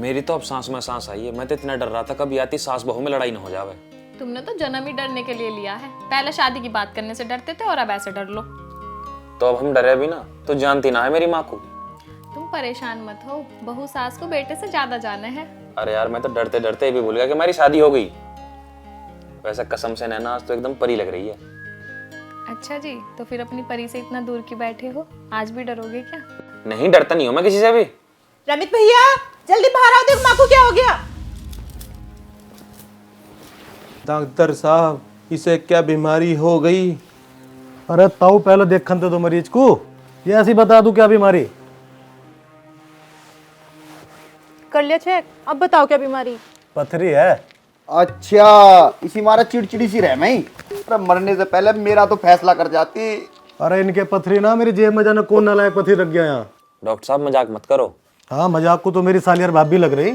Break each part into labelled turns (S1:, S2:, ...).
S1: मेरी तो अब सांस में सांस आई है। मैं तो इतना डर रहा था कभी आती सास बहू में लड़ाई ना हो जावे।
S2: तुमने तो जन्म ही डरने के लिए लिया है। पहले शादी की बात करने से डरते थे और अब ऐसे डर लो।
S1: तो अब हम डरे भी ना, तो जानती ना है मेरी माँ को।
S2: तुम परेशान मत हो, बहू सास को बेटे से ज्यादा जाने हैं।
S1: अरे यार मैं तो डरते डरते भी भूल गया कि हमारी शादी हो गई। वैसे कसम से नैना आज तो एकदम परी लग रही है।
S2: अच्छा जी, तो फिर अपनी परी से इतना दूर क्यों बैठे हो? आज भी डरोगे क्या?
S1: नहीं डरता नहीं हूँ मैं किसी से भी।
S3: रमित भैया जल्दी बाहर आओ, देखो माँ को क्या हो गया।
S4: डॉक्टर साहब इसे क्या बीमारी हो गई?
S5: अरे ताऊ पहले देखन तो मरीज को, ये ऐसी बता दूं क्या बीमारी।
S3: कर लिया चेक, अब बताओ क्या बीमारी।
S5: पथरी है।
S6: अच्छा इसी मारा चिड़चिड़ी सी रह मैं। अरे मरने से पहले मेरा तो फैसला कर जाती।
S5: अरे इनके पथरी ना मेरी जेब में जाने कौन नालायक पथरी रख गया यहाँ।
S1: डॉक्टर साहब मजाक मत करो।
S5: हाँ मजाक को तो मेरी सालियार भाभी लग रही।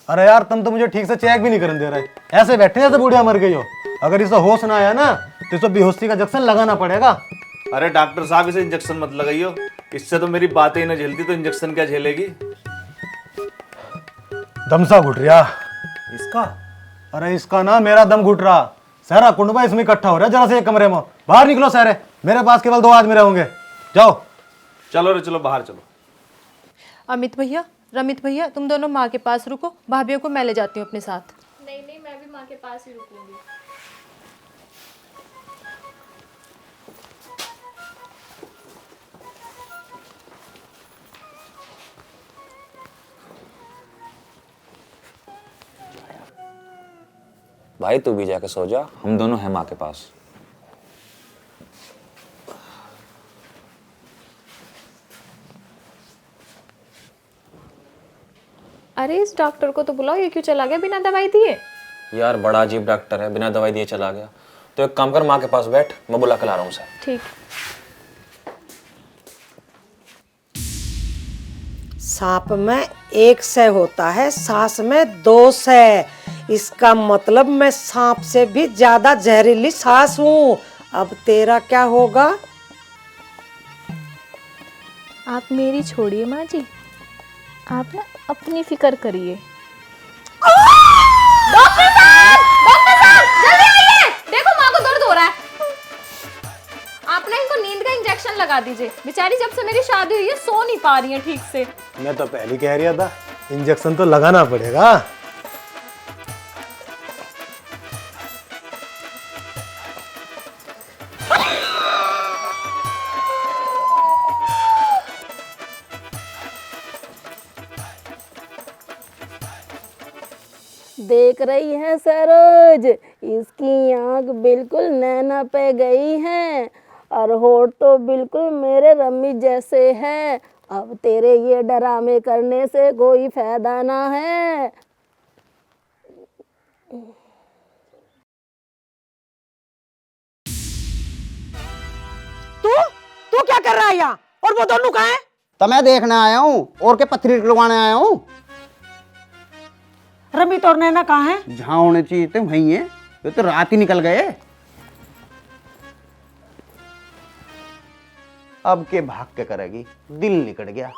S5: अरे यार तुम तो मुझे ठीक से चेक भी नहीं करने दे रहे, ऐसे बैठे जैसे बुढ़िया मर गई हो। अगर इसे होश ना आया ना तो इसे बेहोशी का इंजेक्शन लगाना पड़ेगा।
S4: अरे डॉक्टर साहब इसे इंजेक्शन मत लगाइयो, इससे तो मेरी बातें ही ना झेलती तो इंजेक्शन क्या झेलेगी।
S5: दमसा घुट रहा इसका। अरे इसका ना मेरा दम घुट रहा। सारा कुंडबा इसमें इकट्ठा हो रहा है जरा से एक कमरे में। बाहर निकलो सारे, मेरे पास केवल 2 आदमी रहेंगे। जाओ
S4: चलो रे चलो बाहर चलो।
S3: अमित भैया, रमित भैया, तुम दोनों माँ के पास रुको, भाभीियों को मैं ले जाती हूँ अपने साथ।
S2: नहीं नहीं, मैं भी माँ के पास ही रुकूंगी।
S1: भाई तू भी जाके सो जा, हम दोनों हैं माँ के पास।
S2: अरे इस डॉक्टर को तो बुलाओ, ये क्यों चला गया बिना दवाई दिए?
S1: यार बड़ा अजीब डॉक्टर है, बिना दवाई दिए चला गया। तो एक काम कर, माँ के पास बैठ, मैं बुला के ला रहा हूँ उसे।
S2: ठीक।
S7: सांप में 1 सै होता है, सास में 2 सै। इसका मतलब मैं सांप से भी ज्यादा जहरीली सांस हूँ। अब तेरा क्या होगा?
S2: आप मेरी छोड़िए माँ जी, आप ना अपनी फिक्र करिए। डॉक्टर साहब जल्दी आइए, देखो माँ को दर्द हो रहा है। आप ना इनको नींद का इंजेक्शन लगा दीजिए, बेचारी जब से मेरी शादी हुई है सो नहीं पा रही है ठीक से।
S5: मैं तो पहले कह रहा था इंजेक्शन तो लगाना पड़ेगा।
S8: देख रही है सरोज, इसकी आंख बिल्कुल नैना पे गई है और होठ तो बिल्कुल मेरे रम्मी जैसे है। अब तेरे ये डरामे करने से कोई फायदा ना है।
S7: तू क्या कर रहा है यहाँ? और वो दोनों कहाँ हैं?
S6: तो मैं देखने आया हूँ और के पथरी निकलवाने आया हूँ।
S7: रमित और नैना कहाँ हैं?
S6: जहाँ होने चाहिए थे वहीं है, ये तो रात ही निकल गए। अब के भाग के करेगी, दिल निकल गया।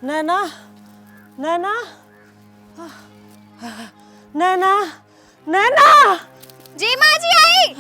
S7: नैना, नैना, नैना, नैना।
S2: जी माँ जी आई।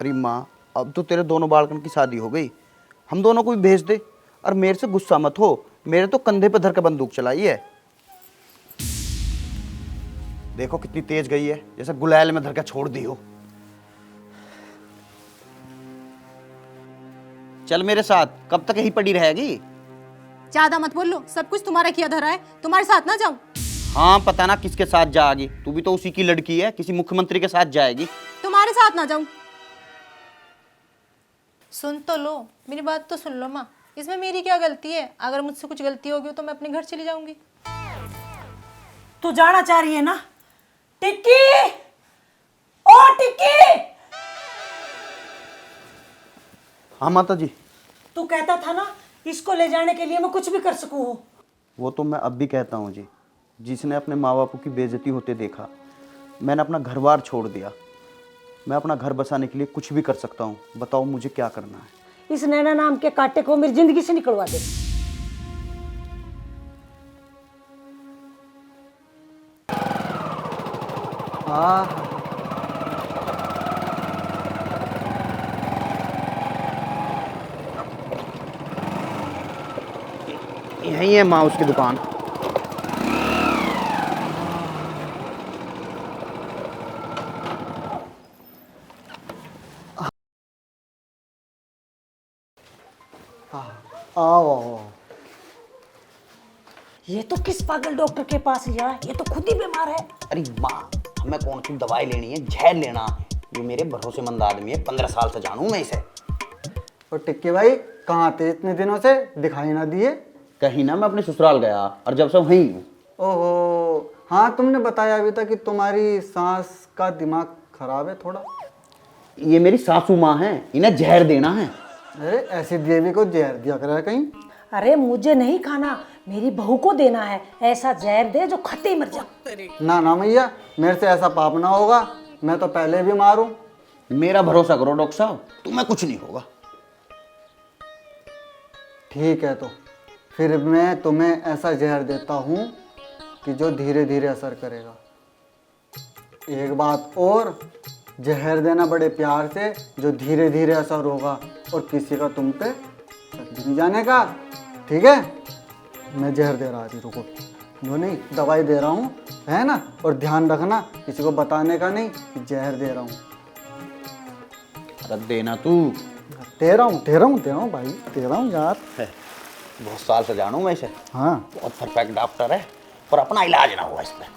S6: अरे माँ अब तो तेरे दोनों बालकन की शादी हो गई, हम दोनों को भी भेज दे। और मेरे से गुस्सा मत हो, मेरे तो कंधे पे धर के बंदूक चलाई है। देखो कितनी तेज गई है, जैसे गुलैल में धर के छोड़ दी हो। चल मेरे साथ, कब तक यही पड़ी रहेगी?
S3: ज्यादा मत बोलो, सब कुछ तुम्हारा किया धरा है, तुम्हारे साथ ना जाऊं?
S6: हाँ पता ना किसके साथ जाएगी, तू भी तो उसी की लड़की है, किसी मुख्यमंत्री के साथ जाएगी।
S3: तुम्हारे साथ ना जाऊं? सुन तो लो, मेरी बात तो सुन लो माँ। इसमें मेरी क्या गलती है? अगर मुझसे कुछ गलती होगी तो मैं अपने घर चली जाऊंगी।
S7: तू जाना चाह रही है ना? टिक्की, ओ टिक्की,
S6: हाँ माता जी।
S7: तू कहता था ना इसको ले जाने के लिए मैं कुछ भी कर सकूं।
S6: वो तो मैं अब भी कहता हूँ जी। जिसने अपने माँ बापों की बेइज्जती होते देखा, मैंने अपना घर बार छोड़ दिया। मैं अपना घर बसाने के लिए कुछ भी कर सकता हूँ। बताओ मुझे क्या करना है।
S7: इस नैना नाम के कांटे को मेरी जिंदगी से निकलवा दे।
S6: यही है माँ उसकी दुकान।
S7: आओ, ये तो किस पागल डॉक्टर के पास लिया? ये तो खुद ही बीमार है।
S6: अरे माँ, हमें कौन सी दवाई लेनी है, जहर लेना है। ये मेरे भरोसेमंद आदमी है, 15 साल से जानू मैं इसे।
S9: और टिक्की भाई कहाँ थे इतने दिनों से, दिखाई ना दिए?
S6: कहीं ना, मैं अपने ससुराल गया और जब से वहीं हूँ।
S9: ओहो, हाँ तुमने बताया अभी तक कि तुम्हारी सास का दिमाग खराब है थोड़ा।
S6: ये मेरी सासू माँ है, इन्हें जहर देना है।
S9: अरे ऐसी देवी को जहर दिया करा कहीं?
S7: अरे मुझे नहीं खाना, मेरी बहू को देना है। ऐसा जहर दे जो खाते ही मर जाए।
S9: ना ना मैया, मेरे से ऐसा पाप ना होगा। मैं तो पहले भी मारूं।
S6: मेरा भरोसा करो डॉक्टर साहब, तुम्हें कुछ नहीं होगा।
S9: ठीक है, तो फिर मैं तुम्हें ऐसा जहर देता हूँ कि जो धीरे धीरे असर करेगा। एक बात और, जहर देना बड़े प्यार से, जो धीरे धीरे असर होगा और किसी का तुम पे शक नहीं जाने का। ठीक है, मैं जहर दे रहा थी, रुको। वो नहीं, दवाई दे रहा हूँ, है ना? और ध्यान रखना, किसी को बताने का नहीं कि जहर दे रहा हूँ।
S6: अरे देना तू।
S9: दे रहा हूँ भाई, दे रहा हूँ यार।
S6: बहुत साल से जानू मैं इसे।
S9: हाँ,
S6: बहुत परफेक्ट डॉक्टर है, पर अपना इलाज ना हुआ इस पे।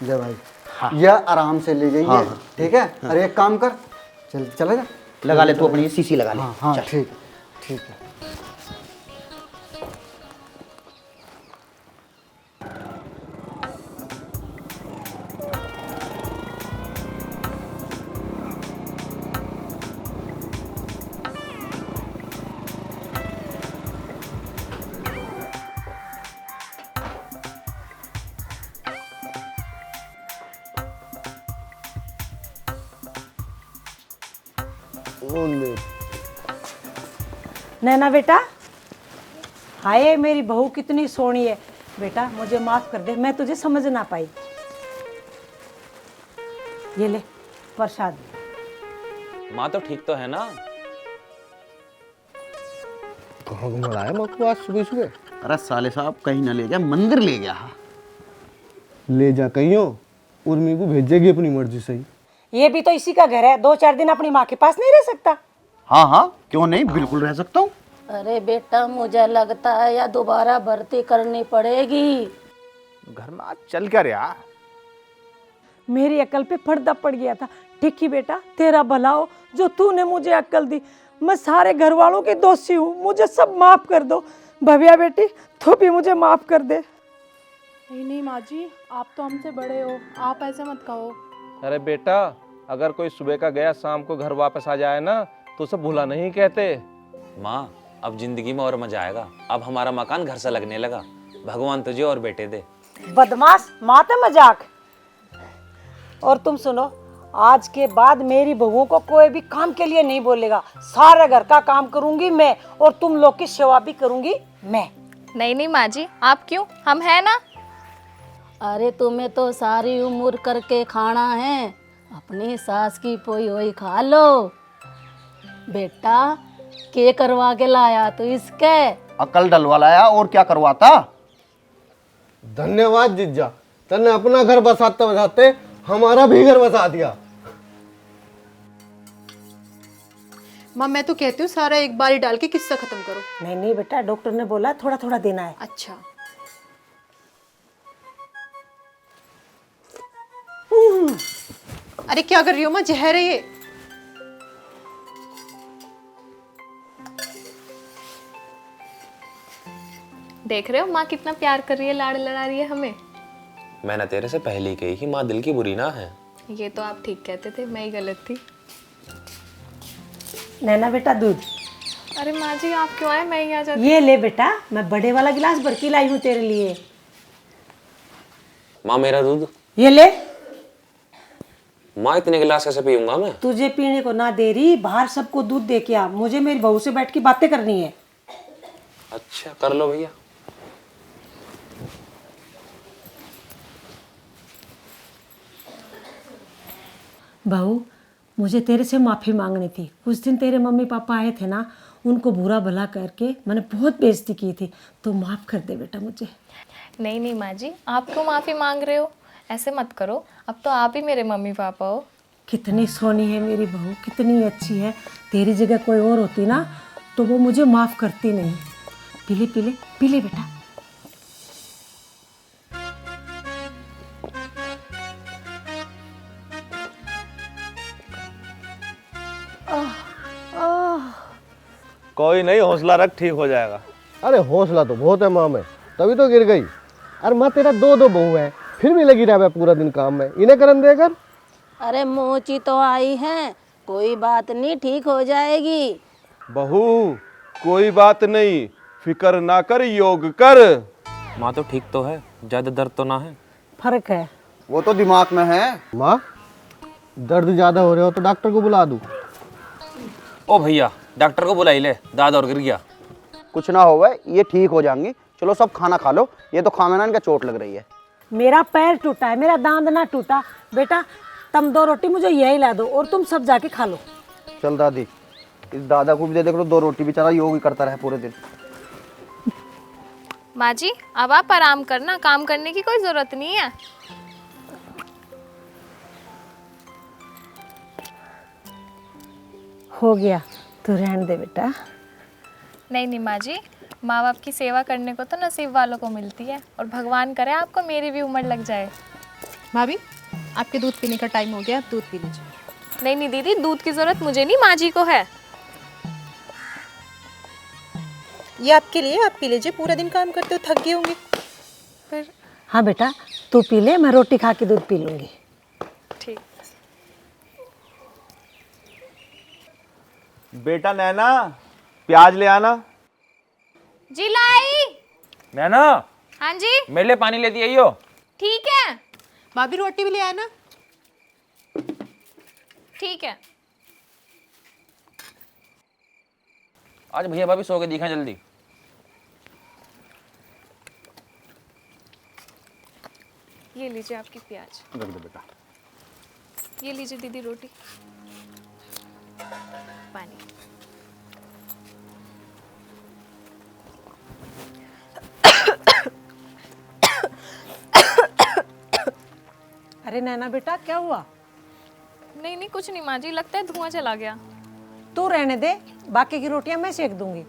S9: ले भाई, यह आराम से ले जाइए।
S6: हाँ।
S9: ठीक है। अरे एक काम कर, चला जा।
S6: लगा ले तू अपनी शीशी लगा ले।
S9: हाँ हाँ,
S6: चल।
S9: ठीक है, ठीक है।
S7: नैना बेटा, हाय मेरी बहू कितनी सोहनी है। बेटा मुझे माफ कर दे, मैं तुझे समझ ना पाई। ये ले प्रसाद।
S1: माँ तो ठीक तो है ना?
S5: कहाँ घुमा रहा है माँ को आज सुबह सुबह?
S6: अरे साले साहब, कहीं ना ले गया, मंदिर ले गया।
S5: ले जा कहीं हो, उर्मी को भेजेगी अपनी मर्जी से ही।
S7: ये भी तो इसी का घर है, 2-4 दिन अपनी माँ के पास नहीं रह सकता?
S6: हाँ हाँ, क्यों नहीं, बिल्कुल रह सकता हूँ।
S8: अरे बेटा, मुझे लगता है या दोबारा भर्ती करनी पड़ेगी।
S4: घर में आज चल क्या रहा?
S7: मेरी अकल पे पर्दा पड़ गया था। टिक्की बेटा, तेरा भला हो जो तूने मुझे अकल दी। मैं सारे घर वालों की दोषी हूँ, मुझे सब माफ कर दो। भव्या बेटी, तू भी मुझे माफ कर दे।
S3: नहीं माँ जी, आप तो हमसे बड़े हो, आप ऐसे मत कहो।
S10: अरे बेटा, अगर कोई सुबह का गया शाम को घर वापस आ जाए ना, तो उसे भूला नहीं कहते।
S1: माँ, अब जिंदगी में और मजा आएगा। अब हमारा मकान घर से लगने लगा। भगवान तुझे और बेटे दे।
S7: बदमाश, माते मजाक। और तुम सुनो, आज के बाद मेरी बहुओं को कोई भी काम के लिए नहीं बोलेगा। सारे घर का काम करूंगी मैं, और तुम लोग की सेवा भी करूंगी मैं।
S2: नहीं माँ जी, आप क्यों, हम हैं ना।
S8: अरे तुम्हें तो सारी उम्र करके खाना है, अपनी सास की पोई होई खा लो। बेटा, के करवा के लाया तू इसके?
S6: अकल डलवा लाया, और क्या करवाता।
S5: धन्यवाद जीजा, तने अपना घर बसाते बसाते हमारा भी घर बसा दिया।
S3: माँ मैं तो कहती हूँ सारा एक बार ही डाल के किस्सा खत्म करो।
S7: नहीं बेटा, डॉक्टर ने बोला थोड़ा थोड़ा देना है।
S3: अच्छा। अरे क्या कर रही हो माँ, जहर है ये।
S2: देख रहे हो माँ कितना प्यार कर रही है, लाड़ लड़ा रही है हमें।
S1: मैंने तेरे से पहले ही कही कि माँ दिल की बुरी ना है।
S2: ये तो आप ठीक कहते थे, मैं ही गलत थी।
S7: नैना बेटा दूध।
S2: अरे माँ जी आप क्यों आए, मैं ही आ जाती।
S7: ये ले बेटा, मैं बड़े वाला गिलास भर के लाई हूँ तेरे लिए।
S1: माँ मेरा दूध।
S7: ये ले।
S1: माँ इतने गिलास कैसे पीऊंगा मैं?
S7: तुझे पीने को ना दे रही, बाहर सबको दूध दे के आ। मुझे मेरी बहू से बैठ के बातें करनी है।
S1: अच्छा कर लो भैया।
S7: बहू, मुझे तेरे से माफ़ी मांगनी थी। कुछ दिन तेरे मम्मी पापा आए थे ना, उनको बुरा भला करके मैंने बहुत बेइज्जती की थी, तो माफ़ कर दे बेटा मुझे।
S2: नहीं नहीं माँ जी, आप क्यों माफ़ी मांग रहे हो? ऐसे मत करो, अब तो आप ही मेरे मम्मी पापा हो।
S7: कितनी सोनी है मेरी बहू, कितनी अच्छी है। तेरी जगह कोई और होती ना तो वो मुझे माफ़ करती नहीं। पीले पीले पीले बेटा।
S4: कोई नहीं, हौसला रख, ठीक हो जाएगा।
S5: अरे हौसला तो बहुत है माँ में, तभी तो गिर गई। अरे माँ तेरा दो बहू है, फिर भी लगी रहा है पूरा दिन काम में, इन्हें करन देकर।
S8: अरे मोची तो आई है, कोई बात नहीं, ठीक हो जाएगी।
S10: बहू कोई बात नहीं, फिक्र ना कर, योग कर।
S1: माँ तो ठीक तो है, ज्यादा दर्द तो ना है।
S7: फर्क है।
S6: वो तो दिमाग में है।
S5: माँ दर्द ज्यादा हो रहा हो तो डॉक्टर को बुला दूं।
S1: ओ भैया डॉक्टर को बुलाई ले, दाद और गिर गया।
S6: कुछ ना होगा, ये ठीक हो जाएंगी। चलो सब खाना खा लो, ये तो खाना ना इनका चोट लग रही है।
S7: मेरा पैर टूटा है, मेरा दांत ना टूटा। बेटा तुम 2 रोटी मुझे यही ला दो और तुम सब जाके खा लो।
S6: चल दादी, इस दादा को भी दे दो 2 रोटी, बेचारा योग ही करता रहे पूरे दिन।
S2: माँ जी अब आप आराम करना, काम करने की कोई जरूरत नहीं है।
S7: हो गया, तू रहने दे बेटा।
S2: नहीं नहीं माँ जी, माँ बाप की सेवा करने को तो नसीब वालों को मिलती है, और भगवान करे आपको मेरी भी उम्र लग जाए।
S3: भाभी आपके दूध पीने का टाइम हो गया, आप दूध पी लीजिए।
S2: नहीं नहीं दीदी, दूध की जरूरत मुझे नहीं, माँ जी को है।
S3: ये आपके लिए, आप पी लीजिए, पूरा दिन काम करते हो, थक गए होंगे।
S2: फिर
S7: हाँ बेटा तू पी ले, मैं रोटी खा के दूध पी लूँगी।
S2: ठीक।
S4: बेटा नैना, प्याज ले आना।
S2: जी लाई।
S1: नैना
S2: हाँ जी
S1: मेरे लिए पानी लेती आइयो।
S2: ठीक है।
S3: भाभी रोटी भी ले आना।
S2: ठीक है।
S1: आज भैया भाभी सो के दिखा जल्दी।
S2: ये लीजिए आपकी प्याज।
S5: रख दे बेटा।
S2: ये लीजिए दीदी रोटी, पानी।
S7: अरे नैना बेटा क्या हुआ?
S2: नहीं नहीं कुछ नहीं माँ जी, लगता है धुआं चला गया।
S7: तू रहने दे, बाकी की रोटियां मैं सेक दूंगी।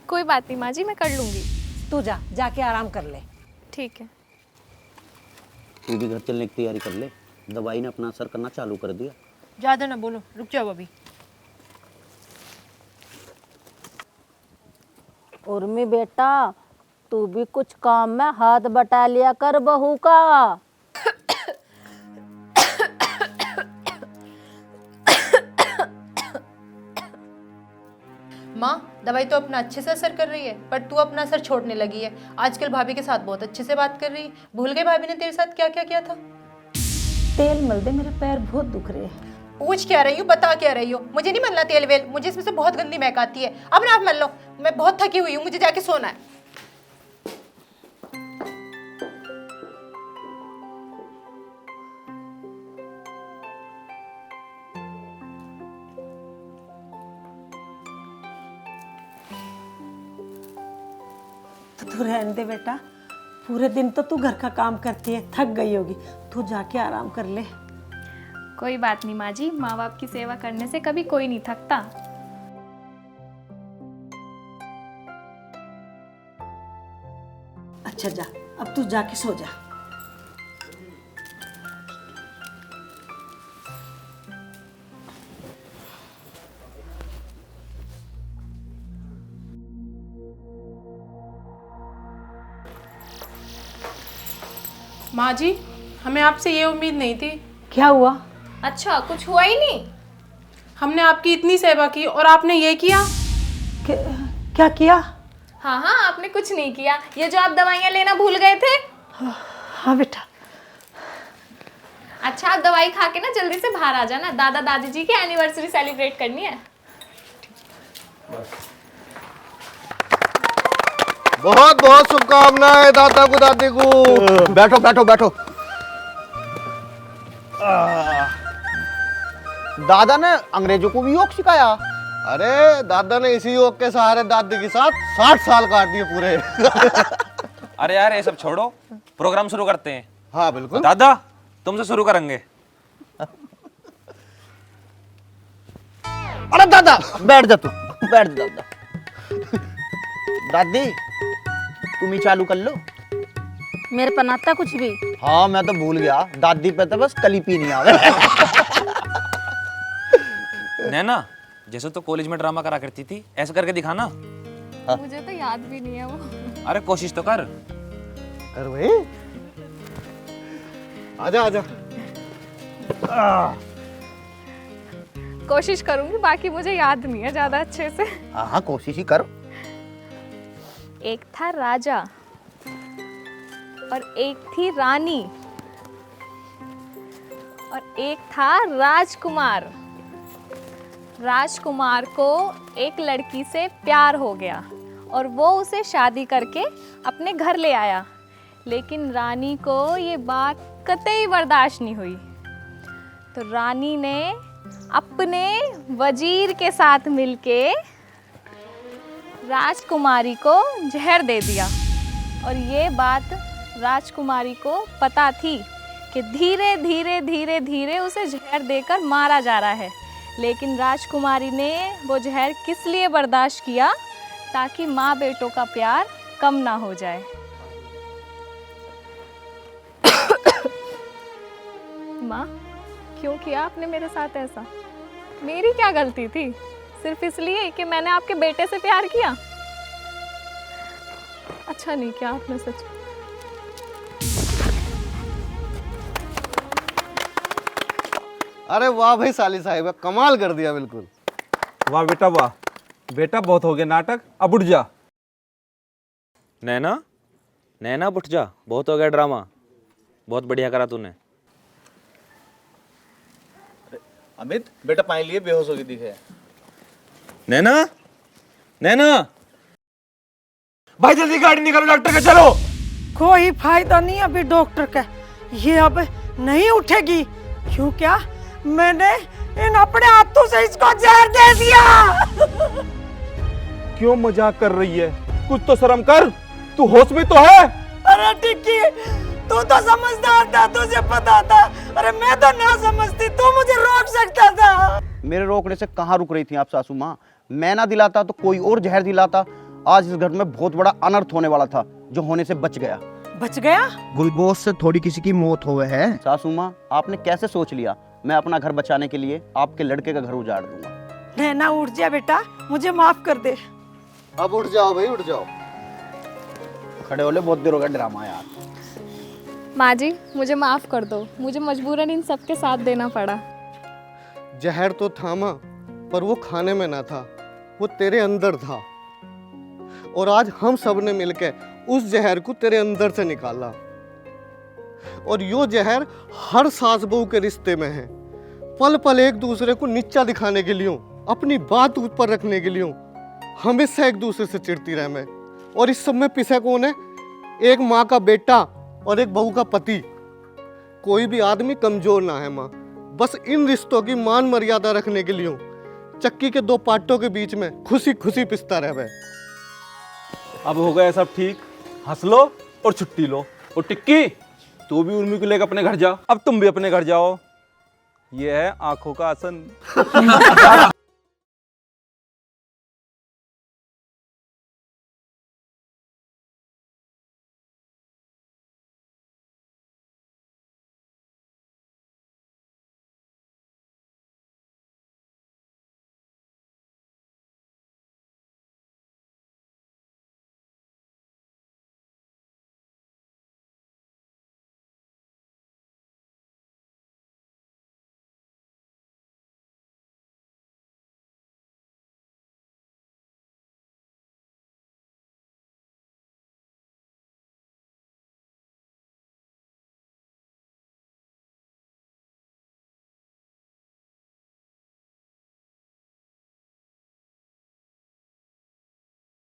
S2: कोई बात नहीं माँ जी, मैं कर लूंगी।
S7: तू जाके आराम कर ले।
S2: ठीक है।
S6: तू भी घर चलने की तैयारी कर ले, दवाई ने अपना असर करना चालू कर दिया।
S3: ज़्यादा ना बोलो, रुक जाओ अभी।
S8: उर्मी बेटा, तू भी कुछ काम में हाथ बटा लिया कर बहू का।
S3: माँ दवाई तो अपना अच्छे से असर कर रही है, पर तू अपना असर छोड़ने लगी है। आजकल भाभी के साथ बहुत अच्छे से बात कर रही है। भूल गई भाभी ने तेरे साथ क्या क्या किया था?
S7: तेल मल दे, मेरे पैर बहुत दुख रहे हैं।
S3: पूछ क्या रही हो, बता क्या रही हो? मुझे नहीं मलना तेल वेल, मुझे इसमें से बहुत गंदी महक आती है। अब ना आप मल लो, मैं बहुत थकी हुई हूँ, मुझे जाके सोना है।
S7: तो तू रहने दे बेटा, पूरे दिन तो तू घर का काम करती है, थक गई होगी। तू जाके आराम कर ले।
S2: कोई बात नहीं माँ जी, माँ बाप की सेवा करने से कभी कोई नहीं थकता।
S7: अच्छा जा, अब तू जाके सो जा।
S3: माँ जी, हमें आपसे ये उम्मीद नहीं थी।
S7: क्या हुआ?
S2: अच्छा, कुछ हुआ ही नहीं?
S3: हमने आपकी इतनी सेवा की और आपने ये किया।
S7: क्या किया?
S2: हाँ हाँ, आपने कुछ नहीं किया। ये जो आप दवाइयाँ लेना भूल गए थे।
S7: हाँ बेटा।
S2: अच्छा, आप दवाई खा के ना जल्दी से बाहर आ जाना, दादा दादी जी की एनिवर्सरी सेलिब्रेट करनी है।
S9: बहुत बहुत शुभकामनाएं दादा को दादी को। बैठो बैठो बैठो। दादा ने अंग्रेजों को भी योग सिखाया। अरे दादा ने इसी योग के सहारे दादी के साथ 60 साल काट दिए पूरे।
S1: अरे यार ये सब छोड़ो, प्रोग्राम शुरू करते हैं।
S9: हाँ बिल्कुल।
S1: दादा तुमसे शुरू करेंगे।
S6: अरे दादा बैठ जा, तू बैठ जा दादा। दादी तुम ही चालू कर लो।
S8: मेरे पनाता कुछ भी।
S6: हाँ मैं तो भूल गया, दादी पे तो बस कली पी नहीं आवे।
S1: नैना, जैसे तो कॉलेज में ड्रामा करा करती थी, ऐसा करके दिखाना।
S2: मुझे तो याद भी नहीं है वो।
S1: अरे कोशिश तो कर।
S9: अरे भाई आजा आजा।
S2: कोशिश करूंगी, बाकी मुझे याद नहीं है ज्यादा अच्छे से।
S6: हाँ कोशिश ही करो।
S2: एक था राजा और एक थी रानी और एक था राजकुमार। राजकुमार को एक लड़की से प्यार हो गया और वो उसे शादी करके अपने घर ले आया, लेकिन रानी को ये बात कतई बर्दाश्त नहीं हुई। तो रानी ने अपने वजीर के साथ मिलके राजकुमारी को जहर दे दिया और ये बात राजकुमारी को पता थी कि धीरे धीरे धीरे धीरे उसे जहर देकर मारा जा रहा है, लेकिन राजकुमारी ने वो जहर किस लिए बर्दाश्त किया? ताकि माँ बेटों का प्यार कम ना हो जाए। माँ, क्यों किया आपने मेरे साथ ऐसा? मेरी क्या गलती थी? सिर्फ इसलिए कि मैंने आपके बेटे से प्यार किया? अच्छा नहीं किया आपने सच।
S9: अरे वाह भाई साली साहिबा, कमाल कर दिया बिल्कुल।
S10: वाह बेटा वाह। बेटा बहुत हो गया नाटक, अब उठ जा।
S1: नैना, नैना उठ जा, बहुत हो गया ड्रामा। बहुत बढ़िया करा तूने।
S4: अमित बेटा पानी लिए बेहोश होगी दिखे।
S1: नैना, नैना,
S10: भाई जल्दी गाड़ी निकालो, डॉक्टर के चलो।
S7: कोई फायदा नहीं अभी डॉक्टर का, ये अब नहीं उठेगी। क्यों? क्या मैंने इन अपने हाथों से इसको जहर दे दिया।
S10: क्यों मजाक कर रही है? कुछ तो शर्म कर, तू होश में तो है।
S7: अरे टिक्की, तू तो समझदार था, तुझे पता था। अरे मैं तो ना समझती, तू मुझे रोक सकता था।
S6: मेरे रोकने से कहाँ रुक रही थी आप सासू माँ? मैं ना दिलाता तो कोई और जहर दिलाता। आज इस घर में बहुत बड़ा अनर्थ होने वाला था, जो होने से बच गया।
S7: बच गया?
S6: गुलबोस से थोड़ी किसी की मौत हुए है। सासू माँ, आपने कैसे सोच लिया मैं अपना घर बचाने के लिए आपके लड़के का घर उजाड़ दूंगा?
S7: नैना उठ जा बेटा, मुझे माफ कर दे।
S9: अब उठ जाओ भाई, उठ जाओ।
S6: खड़े होले, बहुत देर हो गया ड्रामा यार।
S2: माँ जी, मुझे माफ कर दो, मुझे मजबूरन इन सब के साथ देना पड़ा।
S9: जहर तो था माँ, पर वो खाने में ना था, वो तेरे अंदर था। और आज हम सब ने मिलकर उस जहर को तेरे अंदर से निकाला। और यो जहर हर सास बहू के रिश्ते में है। पल पल एक दूसरे को नीचा दिखाने के लिए, अपनी बात ऊपर रखने के लिए हमेशा एक दूसरे से चिढ़ती रहे मैं। और इस सब में पिछे कौन है? एक माँ का बेटा और एक बहू का पति। कोई भी आदमी कमजोर ना है माँ, बस इन रिश्तों की मान मर्यादा रखने के लिए चक्की के दो पाटों के बीच में खुशी खुशी पिसता रहे।
S10: अब हो गया सब ठीक, हंस लो और छुट्टी लो। और टिक्की, तू भी उर्मी को लेकर अपने घर जा। अब तुम भी अपने घर जाओ। ये है आंखों का आसन।